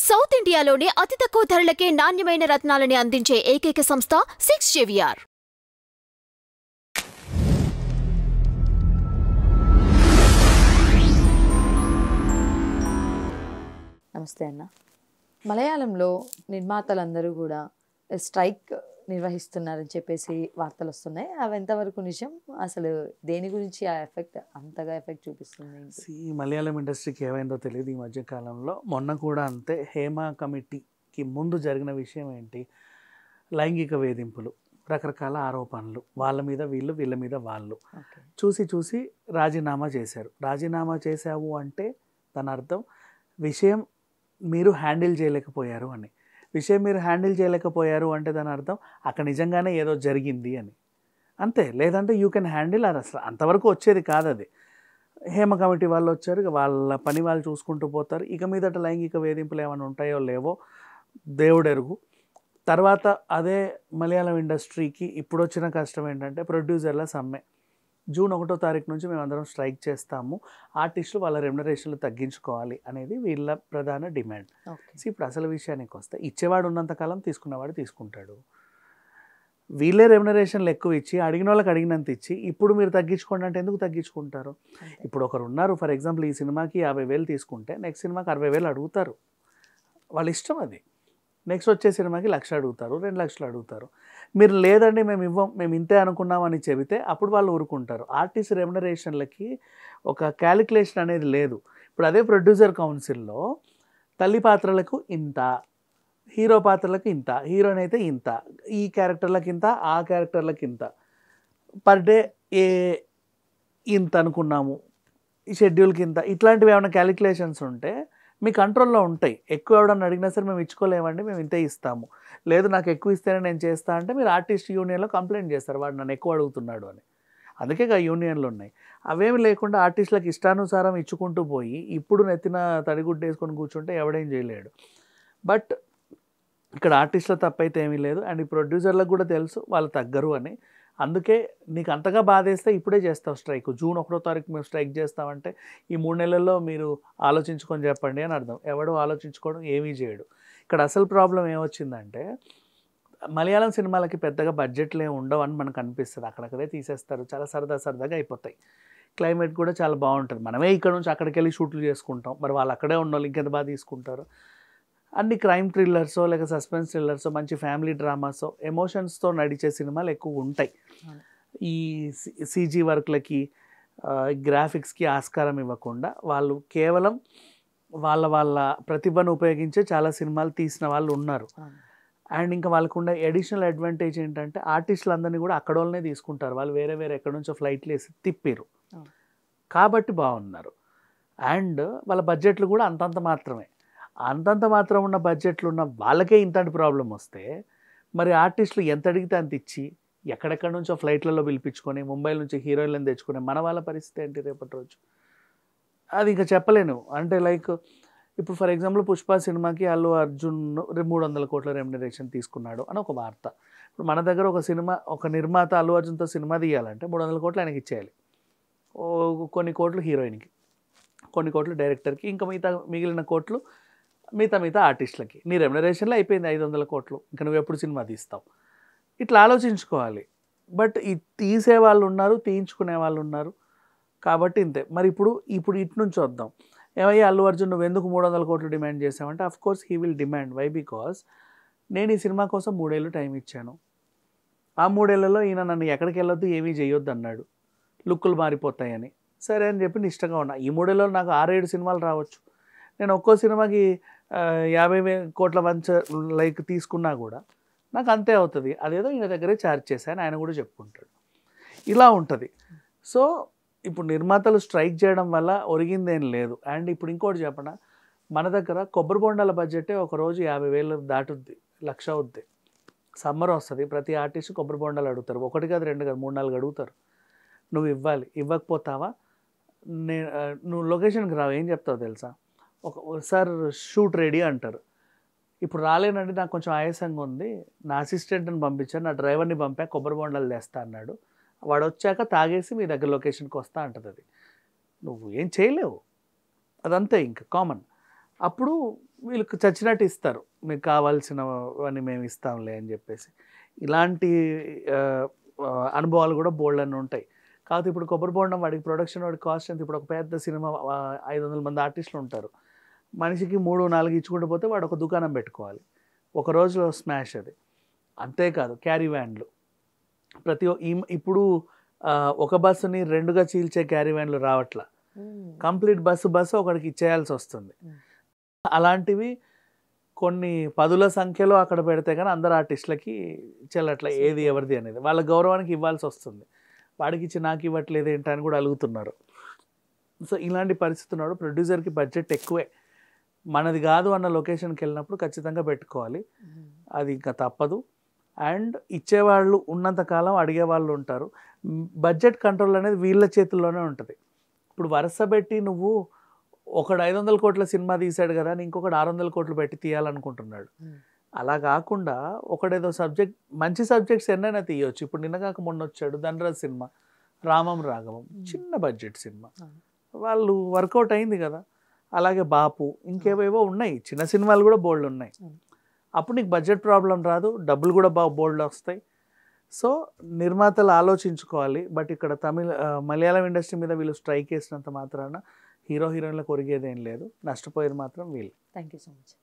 South ఇండియాలోనే అతి తక్కువ ధరలకే నాణ్యమైన రత్నాలని అందించే ఏకైక సంస్థ 6JVR. నమస్తే అన్న. మలయాళంలో నిర్మాతలందరూ కూడా స్ట్రైక్ నిర్వహిస్తున్నారని చెప్పేసి వార్తలు వస్తున్నాయి. అవి ఎంతవరకు నిజం? అసలు దేని గురించి ఆ అంతగా ఎఫెక్ట్ చూపిస్తుంది? ఈ మలయాళం ఇండస్ట్రీకి ఏమైందో తెలియదు ఈ మధ్య కాలంలో. మొన్న కూడా అంతే. హేమ కమిటీకి ముందు జరిగిన విషయం ఏంటి? లైంగిక వేధింపులు, రకరకాల ఆరోపణలు, వాళ్ళ మీద వీళ్ళు, వీళ్ళ మీద వాళ్ళు. చూసి రాజీనామా చేశారు. రాజీనామా చేశావు అంటే దాని అర్థం విషయం మీరు హ్యాండిల్ చేయలేకపోయారు అని. విషయం మీరు హ్యాండిల్ చేయలేకపోయారు అంటే దాని అర్థం అక్కడ నిజంగానే ఏదో జరిగింది అని అంతే. లేదంటే యూ కెన్ హ్యాండిల్. అది అసలు అంతవరకు వచ్చేది కాదు. అది హేమ కమిటీ వాళ్ళు వచ్చారు, వాళ్ళ పని వాళ్ళు చూసుకుంటూ పోతారు. ఇక మీదట లైంగిక వేధింపులు ఏమైనా ఉంటాయో లేవో దేవుడెరుగు. తర్వాత అదే మలయాళం ఇండస్ట్రీకి ఇప్పుడు వచ్చిన కష్టం ఏంటంటే ప్రొడ్యూసర్ల సమ్మె. జూన్ 1వ తారీఖు నుంచి మేమందరం స్ట్రైక్ చేస్తాము, ఆర్టిస్టులు వాళ్ళ రెమ్యునరేషన్లు తగ్గించుకోవాలి అనేది వీళ్ళ ప్రధాన డిమాండ్. ఇప్పుడు అసలు విషయానికి వస్తే ఇచ్చేవాడు ఉన్నంతకాలం తీసుకున్నవాడు తీసుకుంటాడు. వీళ్ళే రెమ్యునరేషన్లు ఎక్కువ ఇచ్చి అడిగిన వాళ్ళకి అడిగినంత ఇచ్చి ఇప్పుడు మీరు తగ్గించుకోండి అంటే ఎందుకు తగ్గించుకుంటారు? ఇప్పుడు ఒకరు ఉన్నారు, ఫర్ ఎగ్జాంపుల్ ఈ సినిమాకి 50,000 తీసుకుంటే నెక్స్ట్ సినిమాకి 60,000 అడుగుతారు. వాళ్ళ ఇష్టం అది. నెక్స్ట్ వచ్చే సినిమాకి 1,00,000 అడుగుతారు, 2,00,000 అడుగుతారు. మీరు లేదండి మేము ఇవ్వం, మేము ఇంతే అనుకున్నామని చెబితే అప్పుడు వాళ్ళు ఊరుకుంటారు. ఆర్టిస్ట్ రెమ్యునరేషన్లకి ఒక క్యాలిక్యులేషన్ అనేది లేదు. ఇప్పుడు అదే ప్రొడ్యూసర్ కౌన్సిల్లో తల్లి పాత్రలకు ఇంత, హీరో పాత్రలకు ఇంత, హీరోయిన్ అయితే ఇంత, ఈ క్యారెక్టర్లకు ఇంత, ఆ క్యారెక్టర్లకు ఇంత, పర్ డే ఇంత అనుకున్నాము, ఈ షెడ్యూల్కి ఇంత, ఇట్లాంటివి ఏమైనా క్యాలిక్యులేషన్స్ ఉంటే మీ కంట్రోల్లో ఉంటాయి. ఎక్కువ ఎవడన్నా అడిగినా సరే మేము ఇచ్చుకోలేమండి, మేము ఇంతే ఇస్తాము, లేదు నాకు ఎక్కువ ఇస్తేనే నేను చేస్తా అంటే మీరు ఆర్టిస్ట్ యూనియన్లో కంప్లైంట్ చేస్తారు, వాడు నన్ను ఎక్కువ అడుగుతున్నాడు అని. అందుకే యూనియన్లు ఉన్నాయి. అవేమి లేకుండా ఆర్టిస్టులకు ఇష్టానుసారం ఇచ్చుకుంటూ పోయి ఇప్పుడు నెత్తిన తడిగుడ్డ వేసుకొని కూర్చుంటే ఎవడేం చేయలేడు. బట్ ఇక్కడ ఆర్టిస్టుల తప్పైతే ఏమీ లేదు. అండ్ ఈ ప్రొడ్యూసర్లకు కూడా తెలుసు వాళ్ళు తగ్గరు అని. అందుకే నీకు అంతగా బాధేస్తే ఇప్పుడే చేస్తావు స్ట్రైక్. జూన్ 1వ తారీఖు మేము స్ట్రైక్ చేస్తామంటే ఈ 3 నెలల్లో మీరు ఆలోచించుకొని చెప్పండి అని అర్థం. ఎవడు ఆలోచించుకోవడం ఏమీ చేయడు. ఇక్కడ అసలు ప్రాబ్లం ఏమొచ్చిందంటే మలయాళం సినిమాలకి పెద్దగా బడ్జెట్లు ఏమి ఉండవు అని మనకు అనిపిస్తుంది. అక్కడక్కడే తీసేస్తారు, చాలా సరదాగా అయిపోతాయి. క్లైమేట్ కూడా చాలా బాగుంటుంది. మనమే ఇక్కడ నుంచి అక్కడికి వెళ్ళి షూట్లు చేసుకుంటాం, మరి వాళ్ళు అక్కడే ఉన్న వాళ్ళు ఇంకెంత బాగా తీసుకుంటారు. అన్ని క్రైమ్ థ్రిల్లర్సో లేక సస్పెన్స్ థ్రిల్లర్సో మంచి ఫ్యామిలీ డ్రామాసో ఎమోషన్స్తో నడిచే సినిమాలు ఎక్కువ ఉంటాయి. ఈ సీజీ వర్క్లకి గ్రాఫిక్స్కి ఆస్కారం ఇవ్వకుండా వాళ్ళు కేవలం వాళ్ళ ప్రతిభను ఉపయోగించే చాలా సినిమాలు తీసిన వాళ్ళు ఉన్నారు. అండ్ ఇంకా వాళ్ళకు ఉండే అడిషనల్ అడ్వాంటేజ్ ఏంటంటే ఆర్టిస్టులు అందరినీ కూడా అక్కడ వాళ్ళనే తీసుకుంటారు. వాళ్ళు వేరే ఎక్కడి నుంచో ఫ్లైట్లు వేసి తిప్పారు కాబట్టి బాగున్నారు. అండ్ వాళ్ళ బడ్జెట్లు కూడా అంతంత మాత్రమే. అంతంత మాత్రం ఉన్న బడ్జెట్లు ఉన్న వాళ్ళకే ఇంతటి ప్రాబ్లం వస్తే మరి ఆర్టిస్టులు ఎంత అడిగితే అంత ఇచ్చి ఎక్కడెక్కడి నుంచో ఫ్లైట్లలో పిలిపించుకొని ముంబై నుంచి హీరోయిన్లను తెచ్చుకొని మన వాళ్ళ పరిస్థితి ఏంటి రేపటి రోజు? అది ఇంకా చెప్పలేను. అంటే లైక్ ఇప్పుడు ఫర్ ఎగ్జాంపుల్ పుష్ప సినిమాకి అల్లు అర్జున్ 300 కోట్ల రెమ్యునరేషన్ తీసుకున్నాడు అని ఒక వార్త. ఇప్పుడు మన దగ్గర ఒక నిర్మాత అల్లు అర్జున్తో సినిమా తీయాలంటే 300 కోట్లు ఆయనకి ఇచ్చేయాలి. కొన్ని కోట్లు హీరోయిన్కి, కొన్ని కోట్లు డైరెక్టర్కి, ఇంకా మిగిలిన కోట్లు మిగతా ఆర్టిస్టులకి. నీ రెమ్యునరేషన్లో అయిపోయింది 500 కోట్లు. ఇంకా నువ్వు ఎప్పుడు సినిమా తీస్తావు? ఇట్లా ఆలోచించుకోవాలి. బట్ తీసే వాళ్ళు ఉన్నారు, తీయించుకునే వాళ్ళు ఉన్నారు కాబట్టి ఇంతే. మరి ఇప్పుడు ఇటు నుంచి వద్దాం. ఏమయ్యా అల్లు అర్జున్ నువ్వు ఎందుకు 300 కోట్లు డిమాండ్ చేసావంటే of course he will demand. Why? Because నేను ఈ సినిమా కోసం 3 ఏళ్ళు టైం ఇచ్చాను. ఆ 3 ఏళ్లలో ఈయన నన్ను ఎక్కడికి వెళ్ళొద్దు, ఏమీ చేయొద్దు అన్నాడు, లుక్కులు మారిపోతాయని. సరే అని చెప్పి ఇష్టంగా ఉన్నా. ఈ 3 ఏళ్ళలో నాకు 6-7 సినిమాలు రావచ్చు. నేను ఒక్కో సినిమాకి 50,000 కోట్ల లైక్ తీసుకున్నా కూడా నాకు అంతే అవుతుంది. అదేదో ఈయన దగ్గరే ఛార్జ్ చేశాను ఆయన కూడా చెప్పుకుంటాడు. ఇలా ఉంటుంది. సో ఇప్పుడు నిర్మాతలు స్ట్రైక్ చేయడం వల్ల ఒరిగిందేం లేదు. అండ్ ఇప్పుడు ఇంకోటి చెప్పనా, మన దగ్గర కొబ్బరి బొండాల బడ్జెటే ఒకరోజు 50,000 దాటుద్ది, 1,00,000 అవుద్ది. సమ్మర్ వస్తుంది, ప్రతి ఆర్టిస్ట్ కొబ్బరి బొండాలు అడుగుతారు. 1 కాదు 2 కాదు 3-4 అడుగుతారు. నువ్వు ఇవ్వాలి. ఇవ్వకపోతావా నువ్వు లొకేషన్కి రావు, ఏం చెప్తావు తెలుసా? సార్ షూట్ రెడీ అంటారు. ఇప్పుడు రాలేనండి నాకు కొంచెం ఆయాసంగా ఉంది, నా అసిస్టెంట్ని పంపించాను, నా డ్రైవర్ని పంపా, కొబ్బరి బొండాలు తెస్తా అన్నాడు. వాడు వచ్చాక తాగేసి మీ దగ్గర లొకేషన్కి వస్తా అంటుంది. అది నువ్వు ఏం చేయలేవు, అదంతే ఇంకా కామన్. అప్పుడు వీళ్ళకి చచ్చినట్టు ఇస్తారు, మీకు కావాల్సినవన్నీ మేము ఇస్తాంలే అని చెప్పేసి. ఇలాంటి ఆ, ఆ, అనుభవాలు కూడా బోల్డ్ అని ఉంటాయి. కాకపోతే ఇప్పుడు కొబ్బరి బోండం వాడికి ప్రొడక్షన్ వాడికి కాస్ట్ ఎంత, ఇప్పుడు ఒక పెద్ద సినిమా 500 మంది ఆర్టిస్టులు ఉంటారు, మనిషికి 3-4 ఇచ్చుకుంటూ పోతే వాడు ఒక దుకాణం పెట్టుకోవాలి, ఒక రోజులో స్మాష్ అది. అంతేకాదు క్యారీ వ్యాన్లు ఇప్పుడు ఒక బస్సుని 2గా చీల్చే క్యారీ వ్యాన్లు రావట్లా, కంప్లీట్ బస్సు ఒకడికి ఇచ్చేయాల్సి వస్తుంది. అలాంటివి కొన్ని పదుల సంఖ్యలో అక్కడ పెడితే కానీ అందరు ఆర్టిస్టులకి చెల్లట్ల ఏది ఎవరిది అనేది, వాళ్ళ గౌరవానికి ఇవ్వాల్సి వస్తుంది. వాడికి ఇచ్చి నాకు ఇవ్వట్లేదు ఏంటని కూడా అలుగుతున్నారు. సో ఇలాంటి పరిస్థితి ఉన్నాడు. ప్రొడ్యూసర్కి బడ్జెట్ ఎక్కువే, మనది కాదు అన్న లొకేషన్కి వెళ్ళినప్పుడు ఖచ్చితంగా పెట్టుకోవాలి, అది ఇంకా తప్పదు. అండ్ ఇచ్చేవాళ్ళు ఉన్నంతకాలం అడిగేవాళ్ళు ఉంటారు. బడ్జెట్ కంట్రోల్ అనేది వీళ్ళ చేతుల్లోనే ఉంటుంది. ఇప్పుడు వరుస పెట్టి నువ్వు ఒకడు 500 కోట్ల సినిమా తీశాడు కదా అని ఇంకొకటి 600 కోట్లు పెట్టి తీయాలనుకుంటున్నాడు. అలా కాకుండా ఒకడేదో మంచి సబ్జెక్ట్స్ ఎన్నైనా తీయవచ్చు. ఇప్పుడు నిన్నగాక మొన్న వచ్చాడు ధనరాజ్ సినిమా, రామం రాఘవం, చిన్న బడ్జెట్ సినిమా, వాళ్ళు వర్కౌట్ అయింది కదా. అలాగే బాపు, ఇంకేవేవో ఉన్నాయి, చిన్న సినిమాలు కూడా బోల్డ్ ఉన్నాయి. అప్పుడు నీకు బడ్జెట్ ప్రాబ్లం రాదు, డబ్బులు కూడా బోల్డ్ వస్తాయి. సో నిర్మాతలు ఆలోచించుకోవాలి. బట్ ఇక్కడ మలయాళం ఇండస్ట్రీ మీద వీళ్ళు స్ట్రైక్ వేసినంత మాత్రాన హీరోయిన్లకు ఒరిగేదేం లేదు, నష్టపోయేది మాత్రం వీళ్ళు. Thank you so much.